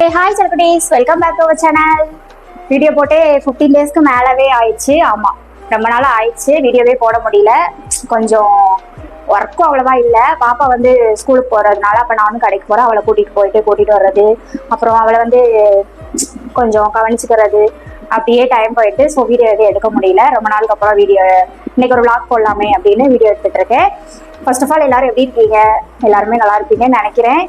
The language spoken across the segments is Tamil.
ஹாய் சர்க்குடீஸ், welcome back to our channel. Video போட்டு 15 டேஸ்க்கு மேலவே ஆயிடுச்சு. ஆமாம், ரொம்ப நாள் ஆயிடுச்சு வீடியோவே போட முடியல. கொஞ்சம் ஒர்க்கும் அவ்வளோவா இல்லை. பாப்பா வந்து ஸ்கூலுக்கு போகிறதுனால அப்போ நானும் கடைக்கு போகிறேன். அவளை கூட்டிகிட்டு வர்றது, அப்புறம் அவளை வந்து கொஞ்சம் கவனிச்சுக்கிறது, அப்படியே டைம் போயிட்டு ஸோ வீடியோ எதுவும் எடுக்க முடியல. ரொம்ப நாளுக்கு அப்புறம் வீடியோ இன்னைக்கு ஒரு vlog போடலாமே அப்படின்னு வீடியோ எடுத்துகிட்டு இருக்கேன். ஃபர்ஸ்ட் ஆஃப் ஆல் எல்லாரும் எப்படி இருக்கீங்க? எல்லாருமே நல்லா இருப்பீங்கன்னு நினைக்கிறேன்.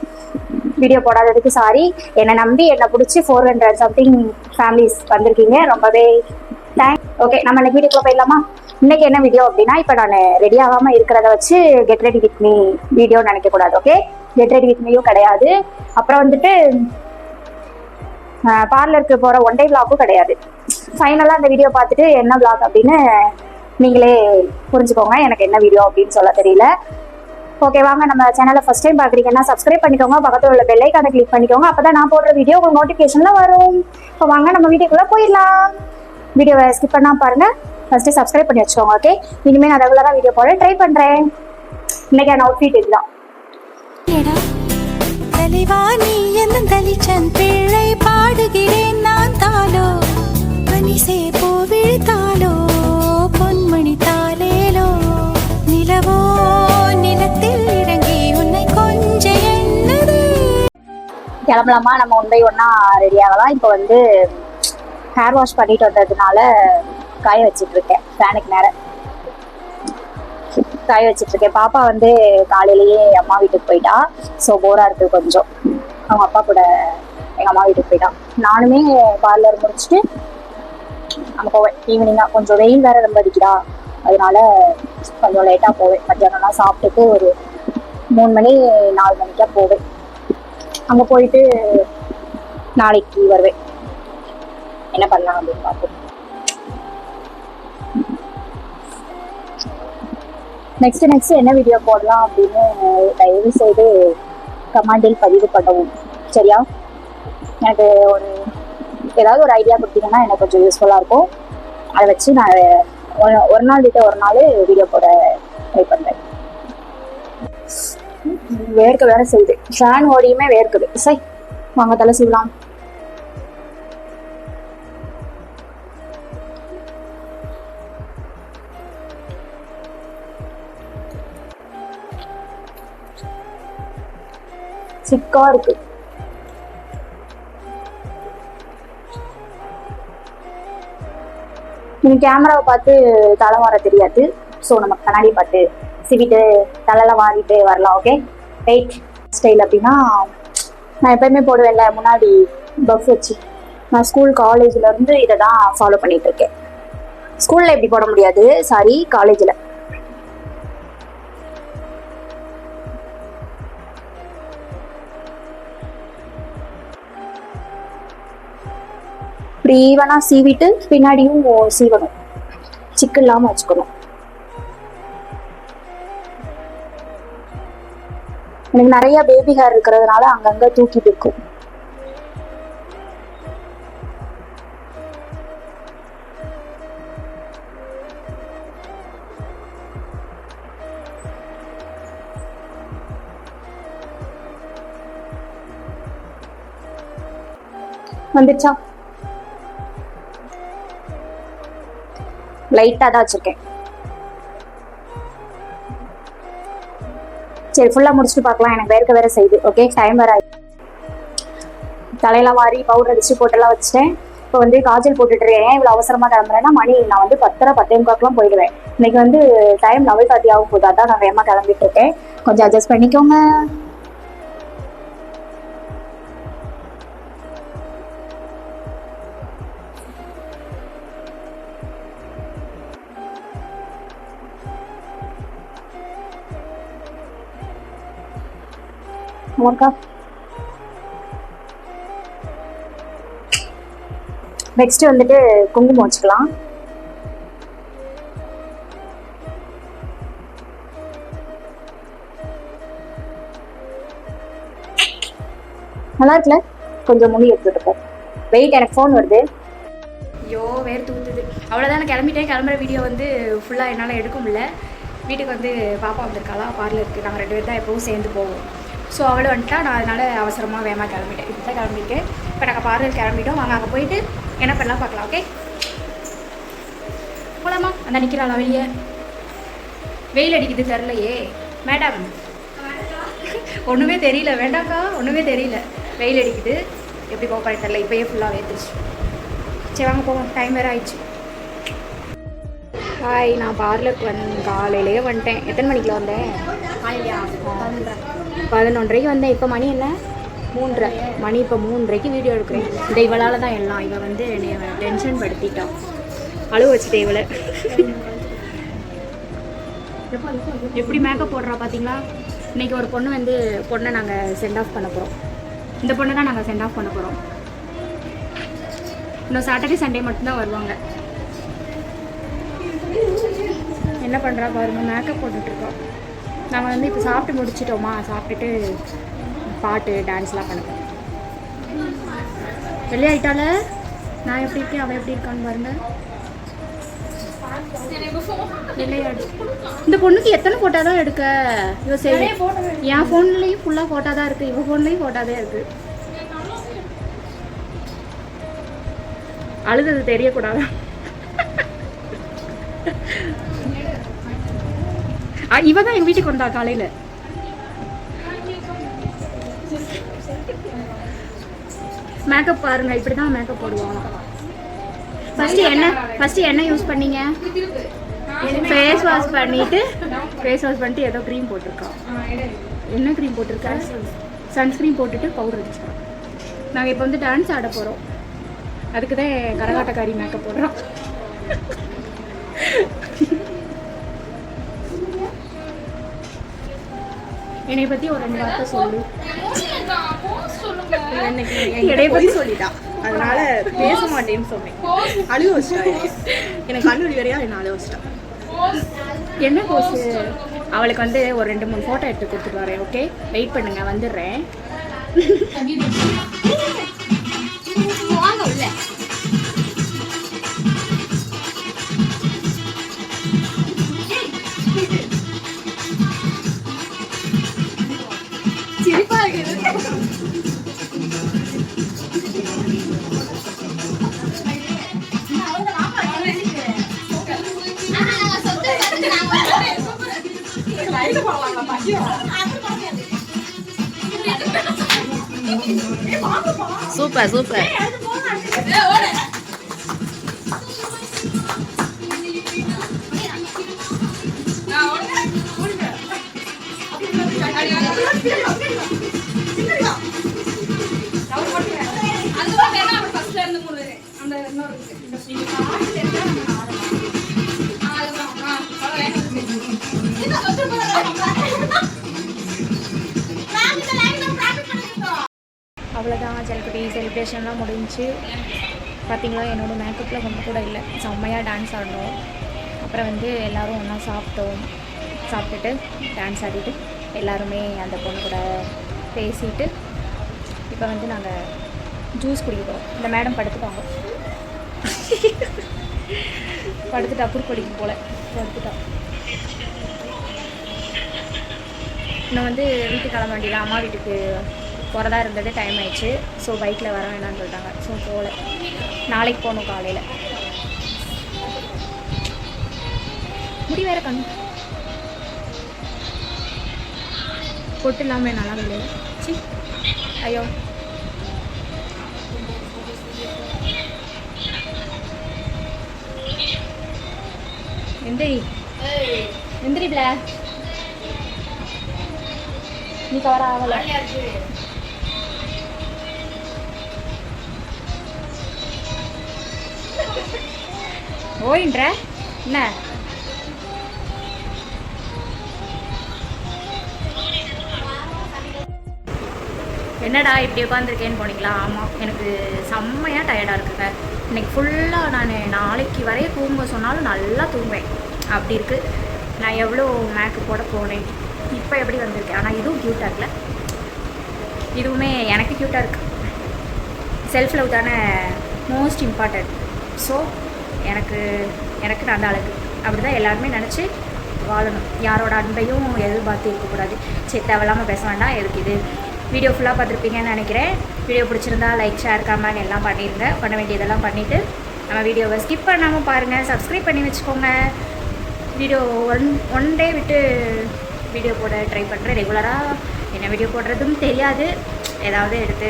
வீடியோ போடாததுக்கு சாரி. என்னை நம்பி என்னை பிடிச்சி 400 சம்திங் ஃபேமிலிஸ் வந்திருக்கீங்க, ரொம்பவே தேங்க்ஸ். ஓகே, நம்ம இன்னைக்கு வீடியோக்குள்ள போயிடலாமா? இன்னைக்கு என்ன வீடியோ அப்படின்னா, இப்போ நான் ரெடி ஆகாமல் இருக்கிறத வச்சு get ready with me video நினைக்கக்கூடாது. ஓகே, கெட் ரெடி வித் மீயும் கிடையாது. அப்புறம் வந்துட்டு பார்லருக்கு போகிற ஒன் டே விளாக்கும் கிடையாது. ஃபைனலாக அந்த வீடியோ பார்த்துட்டு என்ன விளாக் அப்படின்னு நீங்களே புரிஞ்சுக்கோங்க. எனக்கு என்ன வீடியோ அப்படின்னு சொல்ல தெரியல. ஓகே, வாங்க நம்ம சேனலை ஃபர்ஸ்ட் டைம் பார்க்குறீங்கன்னா சப்ஸ்கிரைப் பண்ணிக்கோங்க, பக்கத்தில் உள்ள பெல் ஐகானை கிளிக் பண்ணிக்கோங்க. அப்போ தான் நான் போடுற வீடியோ உங்களுக்கு நோட்டிஃபிகேஷனில் வரும். இப்போ வாங்க நம்ம வீடியோக்குள்ளே போயிடலாம். வீடியோவை ஸ்கிப் பண்ணாமல் பாருங்கள், ஃபஸ்ட்டு சப்ஸ்கிரைப் பண்ணி வச்சுக்கோங்க. ஓகே, இனிமேல் நான் ரெகுலராக வீடியோ போட ட்ரை பண்ணுறேன். இன்னைக்கான அவுட்ஃபிட் இதுதான். பாடுகிறேன் நான் தாலோ மனிசே போவிழ்த்தாலோ பொன்மணி தாலேலோ நிலவோ நிலத்தில் இறங்கி உன்னை கொஞ்ச எண்ணது. கிளம்பலாமா? நம்ம ஒன் பை ஒன்னா ரெடி ஆகலாம். இப்போ வந்து ஹேர் வாஷ் பண்ணிட்டு வந்ததுனால காய வச்சுட்டு இருக்கேன். ஃபேனுக்கு நேரம் காய வச்சுட்டு இருக்கேன். பாப்பா வந்து காலையிலேயே அம்மா வீட்டுக்கு போயிட்டா. ஸோ போரா இருக்கு கொஞ்சம். அவங்க அப்பா கூட எங்கள் அம்மா வீட்டுக்கு போயிட்டான். நானுமே பார்லர் முடிச்சுட்டு அங்கே போவேன் ஈவினிங்காக. கொஞ்சம் வெயில் வேறு ரொம்ப அடிக்குதா, அதனால கொஞ்சம் லேட்டாக போவேன். மத்தியானம்லாம் சாப்பிட்டுட்டு ஒரு 3 மணி 4 மணிக்கா போவேன். அங்கே போயிட்டு நாளைக்கு வருவேன். என்ன பண்ணலாம் அப்படின்னு பார்ப்போம். நெக்ஸ்ட் என்ன வீடியோ போடலாம் அப்படின்னு தயவு செய்து கமெண்டில் பதிவு பண்ணவும், சரியா? எனக்கு ஏதாவது ஒரு ஐடியா கொடுத்தீங்கன்னா எனக்கு கொஞ்சம் யூஸ்ஃபுல்லாக இருக்கும். அதை வச்சு நான் ஒரு நாள் விட்டு ஒரு நாள் வீடியோ போட ட்ரை பண்ணுறேன். வேர்க்க வேற செய்யுது, ஃபேன் ஓடியுமே வேர்க்குது. சை, வாங்க தலை செய்யலாம். சிக்கா இருக்கு. நீங்கள் கேமராவை பார்த்து தலை மாற தெரியாது. ஸோ நமக்கு கண்ணாடி பார்த்து சிவிட்டு தலையில் மாறிட்டு வரலாம். ஓகே, வெயிட் ஸ்டைல் அப்படின்னா நான் எப்பயுமே போடுவேன்ல முன்னாடி பஃப் வச்சு. நான் ஸ்கூல் காலேஜ்லேருந்து இதை தான் ஃபாலோ பண்ணிட்டு இருக்கேன். ஸ்கூலில் எப்படி போட முடியாது, சாரி காலேஜில். இப்படி ஈவனா சீவிட்டு பின்னாடியும் சீவணும், சிக்கு இல்லாம வச்சுக்கணும். எனக்கு நிறைய பேபி ஹேர் இருக்கிறதுனால அங்கங்க தூக்கிட்டு இருக்கும். வந்துச்சா? லைட்டாக தான் வச்சுருக்கேன். சரி, ஃபுல்லாக முடிச்சுட்டு பார்க்கலாம். எனக்கு வேர்க்க வேற செய்யுது. ஓகே, டைம் வேற ஆயிடுச்சு. தலையெல்லாம் மாறி பவுடர் அடிச்சு போட்டெல்லாம் வச்சுட்டேன். இப்போ வந்து காஜல் போட்டுட்டுருக்கேன். ஏன் இவ்வளோ அவசரமாக கிளம்புறேன்னா, மணி நான் வந்து 10:10 போயிடுவேன். இன்னைக்கு வந்து டைம் 11:30 ஆகும் போது, அதான் நான் வேகமாக கிளம்பிட்டு இருக்கேன். கொஞ்சம் அட்ஜஸ்ட் பண்ணிக்கோங்க. நெக்ஸ்ட் வந்துட்டு குங்குமம் வச்சுக்கலாம். நல்லா இருக்குல்ல? கொஞ்சம் முடி எடுத்துட்டு வெயிட். எனக்கு ஃபோன் வருது. ஐயோ, வேறு தூத்துது. அவ்வளோதான், கிளம்பிட்டேன். கிளம்புற வீடியோ வந்து ஃபுல்லாக என்னால் எடுக்க முடியல. வீட்டுக்கு வந்து பாப்பா வந்திருக்காளா பார்லருக்கு. நாங்கள் 2 பேர் தான் எப்பவும் சேர்ந்து போவோம். ஸோ அவளும் வந்துட்டா. நான் அதனால் அவசரமாக வேகமாக கிளம்பிட்டேன். இப்படி தான் கிளம்பிட்டேன். இப்போ நாங்கள் பார்லர் கிளம்பிட்டோம். வாங்க அங்கே போயிட்டு என்ன பண்ணலாம் பார்க்கலாம். ஓகே போகலாமா? அந்த நிற்கிறாளா வெளியே? வெயில் அடிக்குது தெரிலையே மேடம். ஒன்றுமே தெரியல. வேண்டாம்க்கா, ஒன்றுமே தெரியல. வெயில் அடிக்குது, எப்படி போக போகிறேன் தெரில. இப்போயே ஃபுல்லாக வேத்துருச்சு. சரி வாங்க போவோம், டைம் வேறு ஆயிடுச்சு. ஹாய், நான் பார்லருக்கு காலையிலேயே வந்துட்டேன். எத்தனை மணிக்கு வந்தேன்? 11:30க்கு வந்தேன். இப்போ மணி என்ன? 3:30 மணி. இப்போ 3:30க்கு வீடியோ எடுக்கிறேன். இந்த இவளால் தான் எல்லாம். இவள் வந்து என்னை டென்ஷன் படுத்திட்டான். அழுவ வச்சுட்டேன் இவளை. எப்படி மேக்கப் போடுறா பார்த்தீங்களா? இன்றைக்கி ஒரு பொண்ணு வந்து பொண்ணை நாங்கள் சென்ட் ஆஃப் பண்ண போகிறோம். இந்த பொண்ணை தான் நாங்கள் சென்ட் ஆஃப் பண்ண போகிறோம். இன்னும் சாட்டர்டே சண்டே மட்டும்தான் வருவாங்க. என்ன பண்ணுறா பாருங்க, மேக்கப் போட்டுட்ருக்கோம். நாங்கள் வந்து இப்போ சாப்பிட்டு முடிச்சிட்டோமா, சாப்பிட்டுட்டு பாட்டு டான்ஸ்லாம் பண்ணுவோம். வெளியாயிட்டால நான் எப்படி இருக்கேன், அவன் எப்படி இருக்கான்னு பாருங்க. விளையாடு. இந்த பொண்ணுக்கு எத்தனை ஃபோட்டோ தான் எடுக்க? இவ சரி, என் ஃபோன்லேயும் ஃபுல்லாக ஃபோட்டோ தான் இருக்குது, இவ ஃபோன்லேயும் ஃபோட்டோ தான் இருக்குது. அழுது தெரியக்கூடாது. இவ தான் எங்கள் வீட்டுக்கு வந்தா காலையில். மேக்கப் பாருங்க, இப்படி தான் மேக்கப் போடுவாங்க. ஃபஸ்ட்டு என்ன யூஸ் பண்ணீங்க? ஃபேஸ் வாஷ் பண்ணிட்டு ஏதோ க்ரீம் போட்டிருக்கா. என்ன க்ரீம் போட்டிருக்கா? சன்ஸ்க்ரீன் போட்டுட்டு பவுடர் அடிச்சிருக்கோம். நாங்கள் இப்போ வந்து டான்ஸ் ஆட போகிறோம். அதுக்கு தான் கரகாட்டக்காரி மேக்கப் போடுறோம். என்னை பற்றி ஒரு 2 வார்த்தை சொல்லு. என்னை பற்றி சொல்லிட்டா, அதனால பேச மாட்டேன்னு சொன்னேன். அழுக வச்சிட்டா. எனக்கு கண்ணூரி வரையா என்ன அழுக வச்சிட்டா. என்ன கோர்ஸ்? அவளுக்கு வந்து ஒரு 2-3 ஃபோட்டோ எடுத்து கொடுத்துட்டு வரேன். ஓகே, வெயிட் பண்ணுங்க, வந்துடுறேன். சிரிப்பா இருக்குது. Super super. அவ்வளோதான் ஜல்குட்டி செலிப்ரேஷன்லாம் முடிஞ்சு. பார்த்தீங்களா, என்னோடய மேக்கப்பில் கொஞ்சம் கூட இல்லை. செம்மையாக டான்ஸ் ஆடணும். அப்புறம் வந்து எல்லோரும் ஒன்றா சாப்பிட்டுட்டு டான்ஸ் ஆடிட்டு எல்லாருமே அந்த பொண்ணு கூட பேசிட்டு இப்போ வந்து நாங்கள் ஜூஸ் குடிக்க போகிறோம். இந்த மேடம் படுத்துட்டாங்க. படுத்துட்டா, குறுக்கொடிக்கு போல் படுத்துட்டா. இன்னும் வந்து வீட்டுக்கு கிளம்ப வேண்டியதான். அம்மா வீட்டுக்கு போகிறதா இருந்தது, டைம் ஆயிடுச்சு. ஸோ பைக்கில் வர வேணாம்னு சொல்லிட்டாங்க. ஸோ போகல, நாளைக்கு போகணும் காலையில். முடி வேறு கண் பொட்டு இல்லாமல் நல்லா இல்லை. சி ஐயோ, எந்திரி பிள்ள, நீ கவர ஆகலை. ஓயின்ற என்ன? என்னடா இப்படி உட்காந்துருக்கேன்னு போனீங்களா? ஆமாம், எனக்கு செம்மையாக டயர்டாக இருக்குங்க. இன்றைக்கி ஃபுல்லாக நான் நாளைக்கு வரைய தூங்க சொன்னாலும் நல்லா தூங்குவேன். அப்படி இருக்குது. நான் எவ்வளோ மேக்கப் போட போனேன், இப்போ எப்படி வந்திருக்கேன். ஆனால் இதுவும் க்யூட்டாக இருக்குல்ல, இதுவுமே எனக்கு க்யூட்டாக இருக்குது. செல்ஃப் லவ் தானே மோஸ்ட் இம்பார்ட்டன்ட். ஸோ எனக்கு நான் தான் அழகு அப்படி தான் எல்லாருமே நினச்சி வாழணும். யாரோட அன்பையும் எதிர்பார்த்து இருக்கக்கூடாது. சரி, தேவையில்லாமல் பேச வேண்டாம். எதுக்கு இது? வீடியோ ஃபுல்லாக பார்த்துருப்பீங்கன்னு நினைக்கிறேன். வீடியோ பிடிச்சிருந்தா லைக், ஷேர், கமெண்ட் எல்லாம் பண்ணிடுங்க. பண்ண வேண்டியதெல்லாம் பண்ணிவிட்டு நம்ம வீடியோவை ஸ்கிப் பண்ணாமல் பாருங்கள். சப்ஸ்கிரைப் பண்ணி வச்சுக்கோங்க. வீடியோ ஒன் டே விட்டு வீடியோ போட ட்ரை பண்ணுறேன். ரெகுலராக என்ன வீடியோ போடுறதும் தெரியாது. ஏதாவது எடுத்து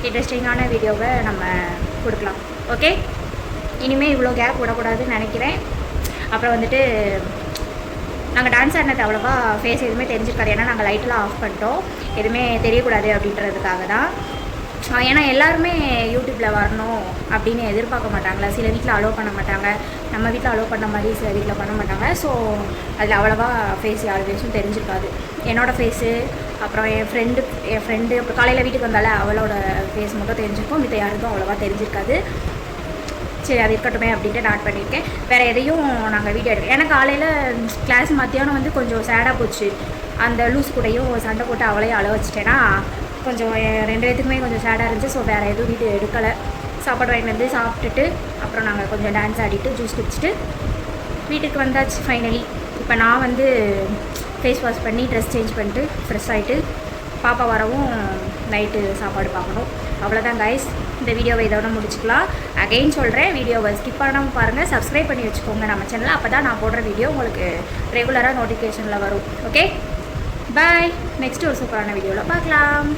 இன்ட்ரெஸ்டிங்கான வீடியோவை நம்ம கொடுக்கலாம். ஓகே, இனிமேல் இவ்வளோ கேப் விடக்கூடாதுன்னு நினைக்கிறேன். அப்புறம் வந்துட்டு நாங்கள் டான்ஸ் ஆடினது அவ்வளோவா ஃபேஸ் எதுவுமே தெரிஞ்சிருக்காது. ஏன்னா நாங்கள் லைட்டெலாம் ஆஃப் பண்ணிட்டோம். எதுவுமே தெரியக்கூடாது அப்படின்றதுக்காக தான். ஏன்னா எல்லாருமே யூடியூப்பில் வரணும் அப்படின்னு எதிர்பார்க்க மாட்டாங்களா. சில வீட்டில் அலோவ் பண்ண மாட்டாங்க. நம்ம வீட்டில் அலோவ் பண்ண மாதிரி சில வீட்டில் பண்ண மாட்டாங்க. ஸோ அதில் அவ்வளோவா ஃபேஸ் யார் ஃபேஸும் தெரிஞ்சிருக்காது. என்னோடய ஃபேஸு, அப்புறம் என் ஃப்ரெண்டு அப்புறம் காலையில் வீட்டுக்கு வந்தால அவளோட ஃபேஸ் மட்டும் தெரிஞ்சிருக்கும். மித்த யாருக்கும் அவ்வளோவா தெரிஞ்சிருக்காது. சரி, அது இருக்கட்டுமே அப்படின்ட்டு நான் பண்ணியிருக்கேன். வேறு எதையும் நாங்கள் வீடியோ எடுக்கிறோம். ஏன்னா காலையில் கிளாஸ் மத்தியானம் வந்து கொஞ்சம் சேடாக போச்சு. அந்த லூஸ் கூடையும் சண்டை போட்டு அவளையும் அழ வச்சிட்டேன்னா கொஞ்சம் 2 பேத்துக்குமே கொஞ்சம் சேடாக இருந்துச்சு. ஸோ வேறு எதுவும் வீடியோ எடுக்கலை. சாப்பாடு வாங்கிட்டு வந்து சாப்பிட்டுட்டு அப்புறம் நாங்கள் கொஞ்சம் டான்ஸ் ஆடிட்டு ஜூஸ் குடிச்சிட்டு வீட்டுக்கு வந்தாச்சு ஃபைனலி. இப்போ நான் வந்து ஃபேஸ் வாஷ் பண்ணி ட்ரெஸ் சேஞ்ச் பண்ணிட்டு ஃப்ரெஷ் ஆகிட்டு பாப்பா வரவும் நைட்டு சாப்பாடு பார்க்கணும். அவ்வளோதான் கைஸ். இந்த வீடியோவை இதோட முடிச்சுக்கலாம். அகைன் சொல்கிறேன், வீடியோவை ஸ்கிப் பண்ணாமல் பாருங்கள். சப்ஸ்கிரைப் பண்ணி வச்சுக்கோங்க நம்ம சேனலில். அப்போ தான் நான் போடுற வீடியோ உங்களுக்கு ரெகுலராக நோட்டிஃபிகேஷனில் வரும். ஓகே, பாய். நெக்ஸ்ட் ஒரு சூப்பரான வீடியோவில் பார்க்கலாம்.